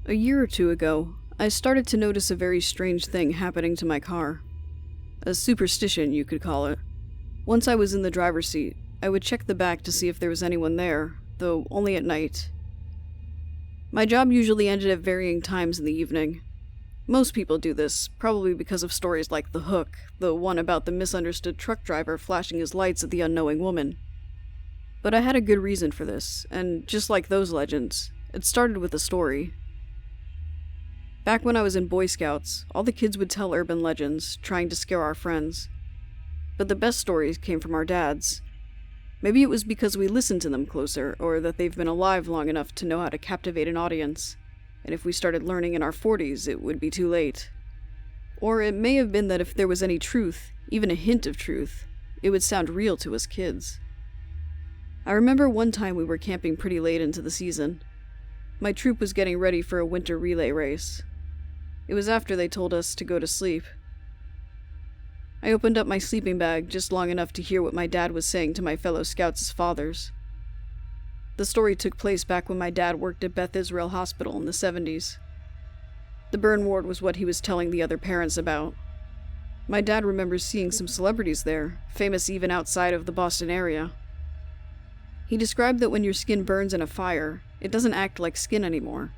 A year or two ago, I started to notice a very strange thing happening to my car. A superstition, you could call it. Once I was in the driver's seat, I would check the back to see if there was anyone there, though only at night. My job usually ended at varying times in the evening. Most people do this, probably because of stories like The Hook, the one about the misunderstood truck driver flashing his lights at the unknowing woman. But I had a good reason for this, and just like those legends, it started with a story. Back when I was in Boy Scouts, all the kids would tell urban legends, trying to scare our friends. But the best stories came from our dads. Maybe it was because we listened to them closer, or that they've been alive long enough to know how to captivate an audience, and if we started learning in our 40s, it would be too late. Or it may have been that if there was any truth, even a hint of truth, it would sound real to us kids. I remember one time we were camping pretty late into the season. My troop was getting ready for a winter relay race. It was after they told us to go to sleep. I opened up my sleeping bag just long enough to hear what my dad was saying to my fellow scouts' fathers. The story took place back when my dad worked at Beth Israel Hospital in the 70s. The burn ward was what he was telling the other parents about. My dad remembers seeing some celebrities there, famous even outside of the Boston area. He described that when your skin burns in a fire, it doesn't act like skin anymore.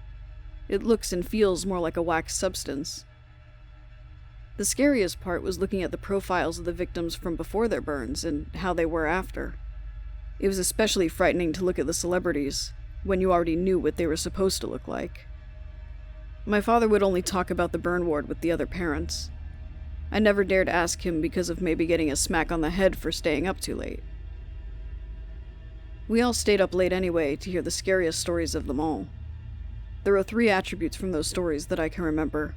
It looks and feels more like a wax substance. The scariest part was looking at the profiles of the victims from before their burns and how they were after. It was especially frightening to look at the celebrities, when you already knew what they were supposed to look like. My father would only talk about the burn ward with the other parents. I never dared ask him because of maybe getting a smack on the head for staying up too late. We all stayed up late anyway to hear the scariest stories of them all. There are 3 attributes from those stories that I can remember.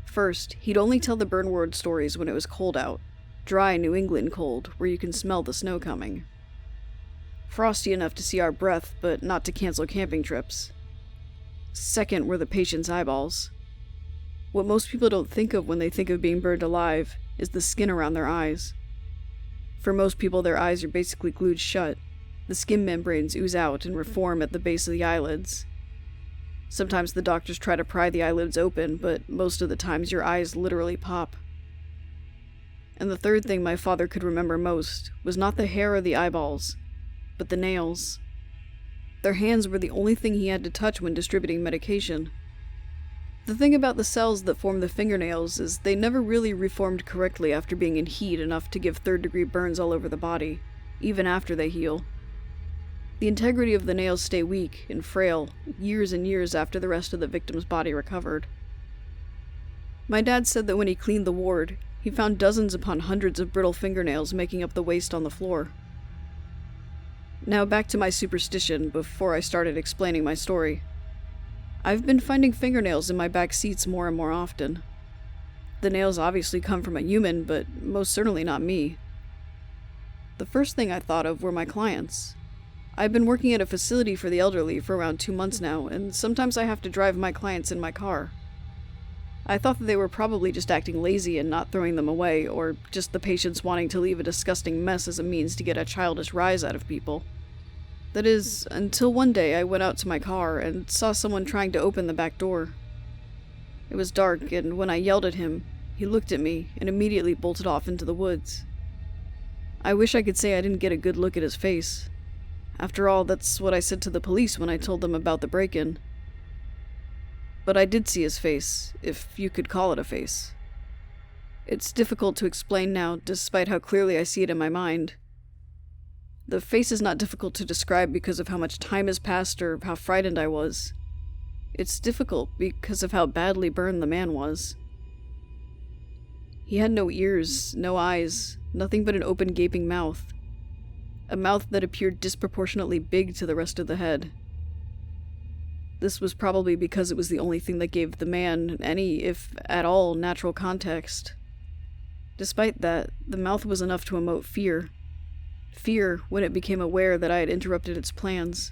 First, he'd only tell the burn ward stories when it was cold out. Dry New England cold, where you can smell the snow coming. Frosty enough to see our breath, but not to cancel camping trips. Second were the patient's eyeballs. What most people don't think of when they think of being burned alive is the skin around their eyes. For most people, their eyes are basically glued shut. The skin membranes ooze out and reform at the base of the eyelids. Sometimes the doctors try to pry the eyelids open, but most of the times your eyes literally pop. And the third thing my father could remember most was not the hair or the eyeballs, but the nails. Their hands were the only thing he had to touch when distributing medication. The thing about the cells that form the fingernails is they never really reformed correctly after being in heat enough to give third-degree burns all over the body, even after they heal. The integrity of the nails stay weak and frail years and years after the rest of the victim's body recovered. My dad said that when he cleaned the ward, he found dozens upon hundreds of brittle fingernails making up the waste on the floor. Now back to my superstition before I started explaining my story. I've been finding fingernails in my back seats more and more often. The nails obviously come from a human, but most certainly not me. The first thing I thought of were my clients. I've been working at a facility for the elderly for around 2 months now, and sometimes I have to drive my clients in my car. I thought that they were probably just acting lazy and not throwing them away, or just the patients wanting to leave a disgusting mess as a means to get a childish rise out of people. That is, until one day I went out to my car and saw someone trying to open the back door. It was dark, and when I yelled at him, he looked at me and immediately bolted off into the woods. I wish I could say I didn't get a good look at his face. After all, that's what I said to the police when I told them about the break-in. But I did see his face, if you could call it a face. It's difficult to explain now, despite how clearly I see it in my mind. The face is not difficult to describe because of how much time has passed or how frightened I was. It's difficult because of how badly burned the man was. He had no ears, no eyes, nothing but an open gaping mouth. A mouth that appeared disproportionately big to the rest of the head. This was probably because it was the only thing that gave the man any, if at all, natural context. Despite that, the mouth was enough to emote fear. Fear when it became aware that I had interrupted its plans.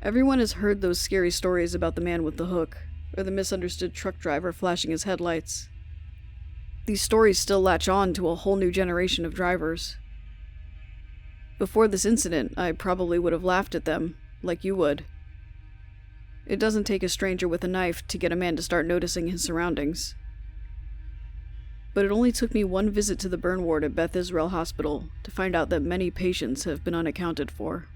Everyone has heard those scary stories about the man with the hook, or the misunderstood truck driver flashing his headlights. These stories still latch on to a whole new generation of drivers. Before this incident, I probably would have laughed at them, like you would. It doesn't take a stranger with a knife to get a man to start noticing his surroundings. But it only took me one visit to the burn ward at Beth Israel Hospital to find out that many patients have been unaccounted for.